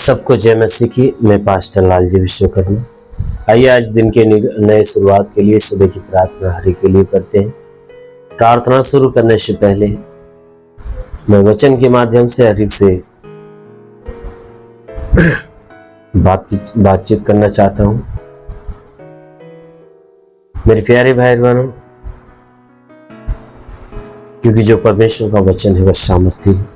सबको जय मसीह की। मैं पास्टर लालजी विश्वकर्मा। आइए आज दिन के नए शुरुआत के लिए सुबह की प्रार्थना हरि के लिए करते हैं। प्रार्थना शुरू करने से पहले मैं वचन के माध्यम से हरि से बातचीत करना चाहता हूं। मेरे प्यारे भाई बहनों, क्योंकि जो परमेश्वर का वचन है वह सामर्थी है।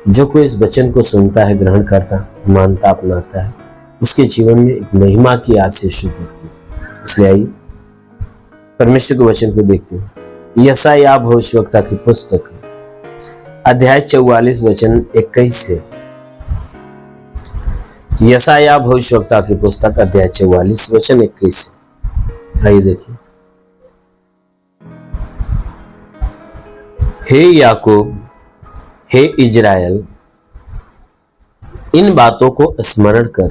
जो कोई इस वचन को सुनता है, ग्रहण करता, मानता, अपनाता है, उसके जीवन में एक महिमा की आशीष होती है। इसलिए आइए परमेश्वर के वचन को देखते हैं। यशायाह भविष्यवक्ता की पुस्तक अध्याय 44 वचन 21 है। यशायाह भविष्यवक्ता की पुस्तक अध्याय 44 वचन 21 है। आइए देखिए। हे याकूब, हे इजराइल, इन बातों को स्मरण कर,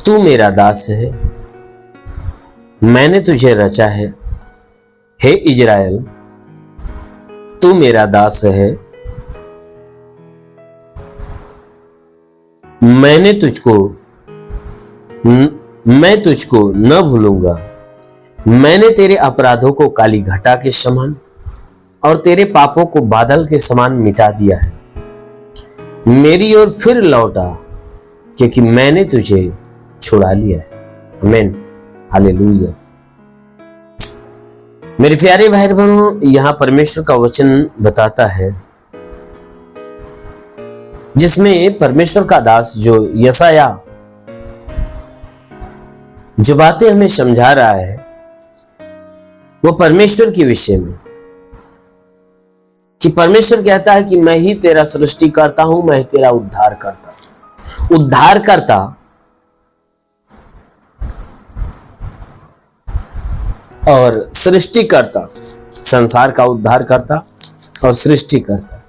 तू मेरा दास है, मैंने तुझे रचा है। हे इजराइल, तू मेरा दास है, मैं तुझको न भूलूंगा। मैंने तेरे अपराधों को काली घटा के समान और तेरे पापों को बादल के समान मिटा दिया है। मेरी ओर फिर लौटा, क्योंकि मैंने तुझे छुड़ा लिया है। आमीन, हालेलुया। मेरे प्यारे भाई बहनों, यहां परमेश्वर का वचन बताता है, जिसमें परमेश्वर का दास जो यशायाह जो बातें हमें समझा रहा है वो परमेश्वर के विषय में, कि परमेश्वर कहता है कि मैं ही तेरा सृष्टि करता हूं, मैं ही तेरा उद्धार करता और सृष्टि करता, संसार का उद्धार करता और सृष्टि करता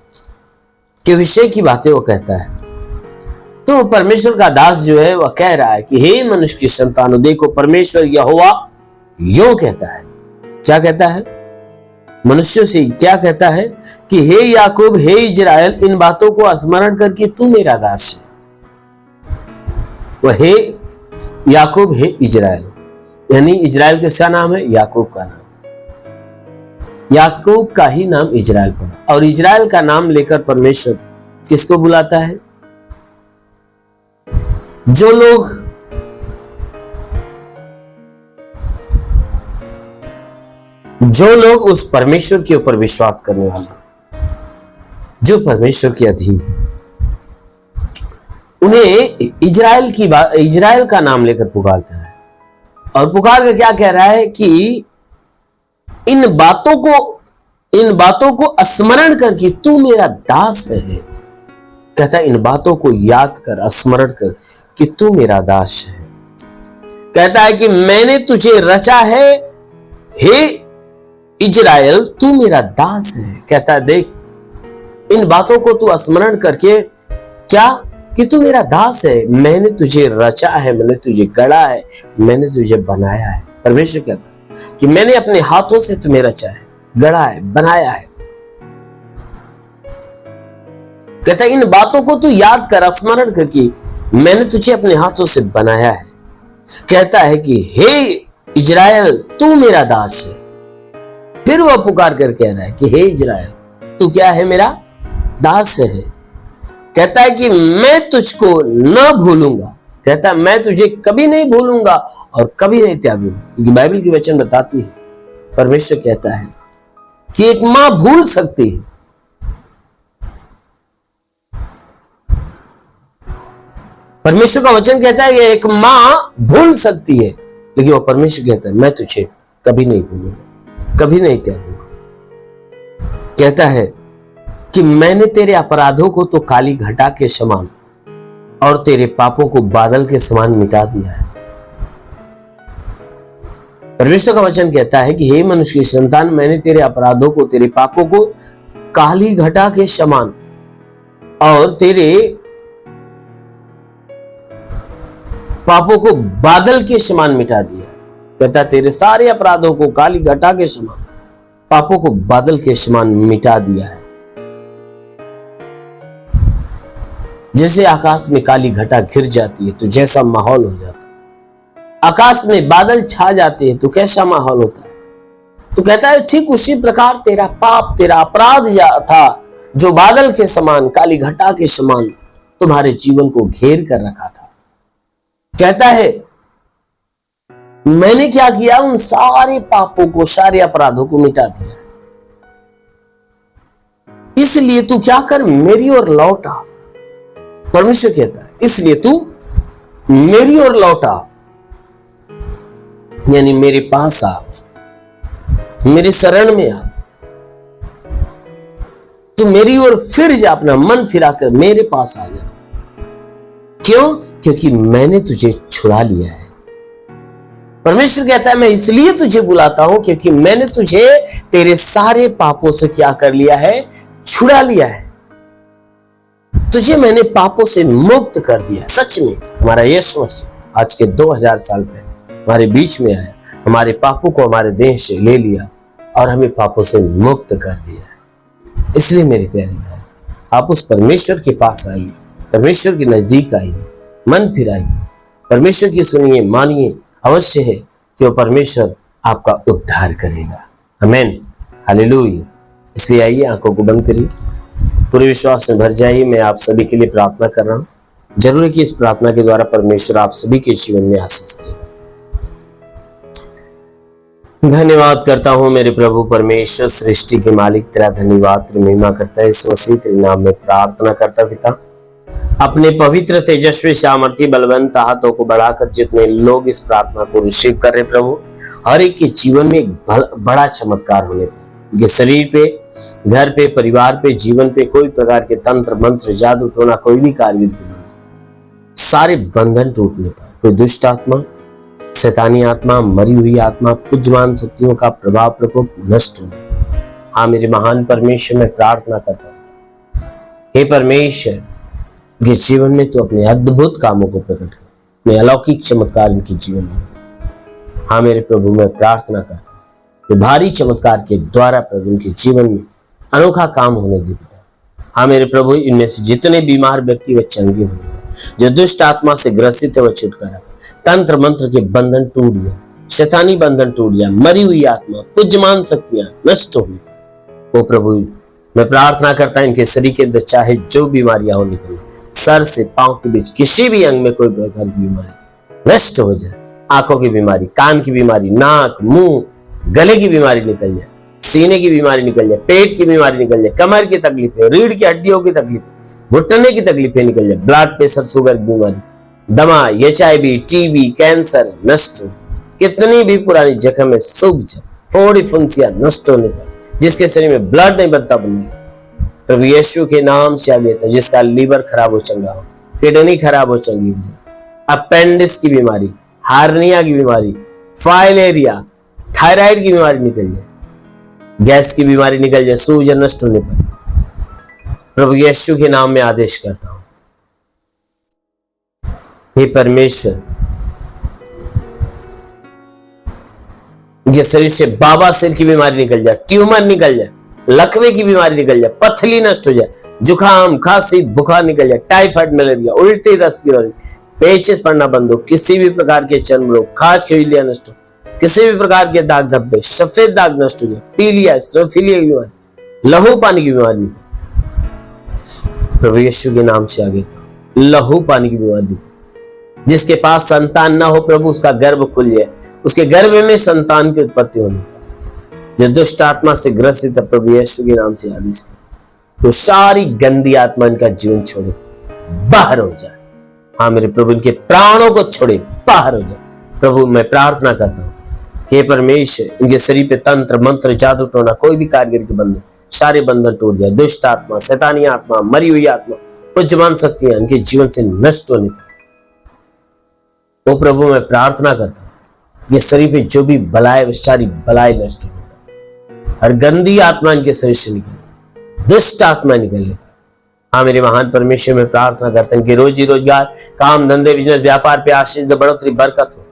के विषय की बातें वो कहता है। तो परमेश्वर का दास जो है वह कह रहा है कि हे मनुष्य की संतानों, देखो परमेश्वर यहोवा यूं कहता है। क्या कहता है? मनुष्य से क्या कहता है कि हे याकूब, हे इजराइल, इन बातों को स्मरण करके तू मेरा दास है। वह हे याकूब, हे इजराइल, यानी इजराइल का क्या नाम है? याकूब का नाम। याकूब का ही नाम इजराइल पड़ा। और इजराइल का नाम लेकर परमेश्वर किसको बुलाता है? जो लोग उस परमेश्वर के ऊपर विश्वास करने वाले, जो परमेश्वर के अधीन, उन्हें इजराइल का नाम लेकर पुकारता है। और पुकार कर क्या कह रहा है कि इन बातों को स्मरण करके तू मेरा दास है। कहता है इन बातों को याद कर, स्मरण कर कि तू मेरा दास है। कहता है कि मैंने तुझे रचा है, हे इजराइल, तू मेरा दास है। कहता है देख, इन बातों को तू स्मरण करके क्या, कि तू मेरा दास है, मैंने तुझे रचा है, मैंने तुझे गढ़ा है, मैंने तुझे बनाया है। परमेश्वर कहता है कि मैंने अपने हाथों से तुम्हें रचा है, गढ़ा है, बनाया है। कहता है इन बातों को तू याद कर, स्मरण करके मैंने तुझे अपने हाथों से बनाया है। कहता है कि हे इजराइल, तू मेरा दास है। फिर वह पुकार कर कह रहा है कि हे इजराइल, तू क्या है? मेरा दास है। कहता है कि मैं तुझको न भूलूंगा। कहता है मैं तुझे कभी नहीं भूलूंगा और कभी नहीं त्यागूंगा। क्योंकि बाइबल की वचन बताती है, परमेश्वर कहता है कि एक मां भूल सकती है, परमेश्वर का वचन कहता है कि एक मां भूल सकती है, लेकिन वो परमेश्वर कहता है मैं तुझे कभी नहीं भूलूंगा, कभी नहीं त्यागूंगा। कहता है कि मैंने तेरे अपराधों को तो काली घटा के समान और तेरे पापों को बादल के समान मिटा दिया है। परमेश्वर का वचन कहता है कि हे मनुष्य की संतान, मैंने तेरे अपराधों को, तेरे पापों को काली घटा के समान और तेरे पापों को बादल के समान मिटा दिया। कहता तेरे सारे अपराधों को काली घटा के समान, पापों को बादल के समान मिटा दिया है। जैसे आकाश में काली घटा घिर जाती है तो जैसा माहौल हो जाता है, आकाश में बादल छा जाते हैं तो कैसा माहौल होता है। तो कहता है ठीक उसी प्रकार तेरा पाप, तेरा अपराध था जो बादल के समान, काली घटा के समान तुम्हारे जीवन को घेर कर रखा था। कहता है मैंने क्या किया, उन सारे पापों को, सारे अपराधों को मिटा दिया। इसलिए तू क्या कर, मेरी ओर लौटा। परमेश्वर कहता है इसलिए तू मेरी ओर लौटा, यानी मेरे पास आ, मेरी शरण में आ। तू मेरी ओर फिर जा, अपना मन फिराकर मेरे पास आ जा। क्यों? क्योंकि मैंने तुझे छुड़ा लिया है। परमेश्वर कहता है मैं इसलिए तुझे बुलाता हूं क्योंकि मैंने तुझे तेरे सारे पापों से क्या कर लिया है, छुड़ा लिया है। तुझे मैंने पापों से मुक्त कर दिया। सच में हमारा यीशु मसीह आज के 2000 साल पहले हमारे बीच में आया, हमारे पापों को हमारे देह से ले लिया और हमें पापों से मुक्त कर दिया है। इसलिए मेरी प्यारी बहन, आप उस परमेश्वर के पास आइए, परमेश्वर के नजदीक आइए, मन फिराइए, परमेश्वर की सुनिए, मानिए। अवश्य है कि वो परमेश्वर आपका उद्धार करेगा। आमीन, हालेलुया। इसलिए आइए, आंखों को बंद करिए, पूरे विश्वास में भर जाइए। मैं आप सभी के लिए प्रार्थना कर रहा हूं। जरूर है कि इस प्रार्थना के द्वारा परमेश्वर आप सभी के जीवन में आशीष देगा। धन्यवाद करता हूं मेरे प्रभु परमेश्वर, सृष्टि के मालिक, तेरा धन्यवाद, तेरी महिमा करता है। इस मसीह तेरे नाम में प्रार्थना करता पिता, अपने पवित्र तेजस्वी सामर्थ्य बलवंत हाथों को बढ़ाकर जितने लोग इस प्रार्थना को रिसीव कर रहे प्रभु, हर एक के जीवन में एक बड़ा चमत्कार होने पे, उनके शरीर पे, घर पे, परिवार पे, जीवन पे कोई प्रकार के तंत्र मंत्र, जादू टोना, कोई भी कारगिरी के बंधन, सारे बंधन टूटने पाए। कोई दुष्ट आत्मा, शैतानी आत्मा, मरी हुई आत्मा, पूज्यमान शक्तियों का प्रभाव प्रकोप नष्ट हो। हाँ मेरे महान परमेश्वर, मैं प्रार्थना करता हूँ, हे परमेश्वर, जिस जीवन में तो अपने अद्भुत कामों को प्रकट कर, अपने अलौकिक चमत्कार इनके जीवन में। हाँ मेरे प्रभु, मैं प्रार्थना करता हूँ भारी चमत्कार के द्वारा प्रभु इनके जीवन में अनोखा काम होने दे पिता। हाँ मेरे प्रभु, इनमें से जितने बीमार व्यक्ति व चंगे होने, जो दुष्ट आत्मा से ग्रसित है वह छुटकारा, तंत्र मंत्र के बंधन टूट जाए, शैतानी बंधन टूट जाए, मरी हुई आत्मा, पूज्यमान शक्तियां नष्ट होने। ओ प्रभु, मैं प्रार्थना करता इनके शरीर के अंदर चाहे जो बीमारियां हो निकले, सर से पांव के बीच किसी भी अंग में कोई प्रकार की बीमारी नष्ट हो जाए। आंखों की बीमारी, कान की बीमारी, नाक, मुंह, गले की बीमारी निकल जाए, सीने की बीमारी निकल जाए, पेट की बीमारी निकल जाए, कमर की तकलीफें, रीढ़ की हड्डियों की तकलीफें, घुटने की तकलीफें निकल जाए, ब्लड प्रेशर, शुगर की बीमारी, दमा, HIV, टीबी, कैंसर नष्ट हो। कितनी भी पुरानी जख्म में सूख जाए, फोड़ी फुंसियां नष्ट होने पर, जिसके शरीर में ब्लड नहीं बनता बने प्रभु यीशु के नाम से आगे था, जिसका लीवर खराब हो चंगा हो, किडनी खराब हो चंगी हो जाए, अपेंडिक्स की बीमारी, हार्निया की बीमारी, फाइलेरिया, थायराइड की बीमारी निकल जाए, गैस की बीमारी निकल जाए, सूजन नष्ट होने पर प्रभु यीशु के नाम में आदेश करता हूं, हे परमेश्वर, ये शरीर से बाबा सिर की बीमारी निकल जाए, ट्यूमर निकल जाए, लकवे की बीमारी निकल जाए, पथरी नष्ट हो जाए, जुकाम, खांसी, बुखार निकल जाए, टाइफाइड, मलेरिया, उल्टी, दस्त की बीमारी, पेचिश पड़ना बंद हो, किसी भी प्रकार के चर्म रोग, खाज खिलिया नष्ट हो, किसी भी प्रकार के दाग धब्बे, सफेद दाग नष्ट हो जाए, पीलिया, स्ट्रोफिलिया की बीमारी, लहू पानी की बीमारी निकल प्रभु यीशु के नाम से आगे तो लहू पानी की बीमारी निकल। जिसके पास संतान ना हो प्रभु, उसका गर्भ खुल जाए, उसके गर्भ में संतान की उत्पत्ति होनी। जो दुष्ट आत्मा से ग्रसित है प्रभु यीशु के नाम से आदेश करते, तो सारी गंदी आत्मा इनका जीवन छोड़े, बाहर हो जाए। हाँ मेरे प्रभु, इनके प्राणों को छोड़े, बाहर हो जाए। प्रभु मैं प्रार्थना करता हूँ कि परमेश्वर, इनके शरीर पे तंत्र मंत्र, जादू टोना, कोई भी कारगर के बंधन, सारे बंधन टूट जाए। दुष्ट आत्मा, शैतानी आत्मा, मरी हुई आत्मा, पूज्यमान शक्तियां इनके जीवन से नष्ट होने पर तो प्रभु मैं प्रार्थना करता हूँ, ये शरीर पे जो भी बलाए, वो सारी बलाए नष्ट हो, हर गंदी आत्मा इनके शरीर से निकले, दुष्ट आत्मा निकले। हाँ मेरे महान परमेश्वर, में प्रार्थना करते हैं कि रोजी रोजगार, काम धंधे, बिजनेस, व्यापार पे आशीष दे, बढ़ोतरी, बरकत हो।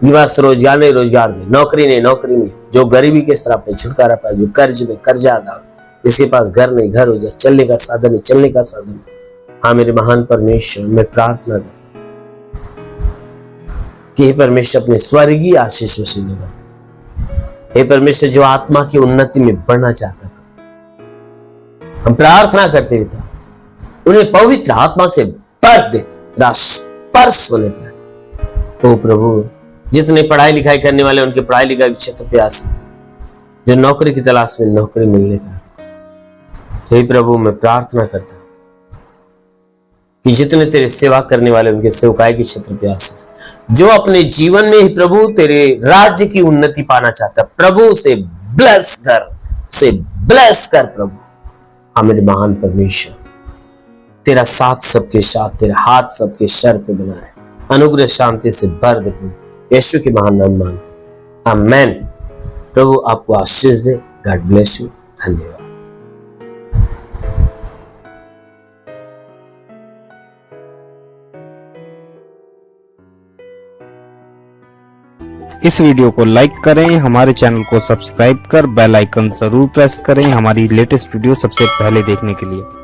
निवास रोजगार नहीं, रोजगार दे, नौकरी नहीं, नौकरी मिले, जो गरीबी के श्राप पे छुटकारा पाए, जो कर्ज में कर्जा था, जिसके पास घर नहीं, घर हो जाए, चलने का साधन नहीं, चलने का साधन, हाँ मेरे महान परमेश्वर, मैं प्रार्थना करता कि हे परमेश्वर अपने स्वर्गीय आशीषों से निभरते। हे परमेश्वर जो आत्मा की उन्नति में बढ़ना चाहता था, हम प्रार्थना करते हुए था उन्हें पवित्र आत्मा से भर दे, तेरा स्पर्श होने पाए। ओ प्रभु, जितने पढ़ाई लिखाई करने वाले उनके पढ़ाई लिखाई के क्षेत्र पे आसीत, जो नौकरी की तलाश में नौकरी मिलने का, हे प्रभु मैं प्रार्थना करता कि जितने तेरे सेवा करने वाले उनके सेवकाई के क्षेत्र पे आसीत, जो अपने जीवन में ही प्रभु तेरे राज्य की उन्नति पाना चाहता है, प्रभु से ब्लेस कर, से ब्लेस कर प्रभु। हाँ मेरे महान परमेश्वर, तेरा साथ सबके साथ, तेरा हाथ सबके सर पे बना रहे, अनुग्रह शांति से भर दे प्रभु, यीशु के महान नाम मांगते, आमेन। प्रभु आपको आशीष दे। God bless you. धन्यवाद। इस वीडियो को लाइक करें, हमारे चैनल को सब्सक्राइब कर बेल आइकन जरूर प्रेस करें हमारी लेटेस्ट वीडियो सबसे पहले देखने के लिए।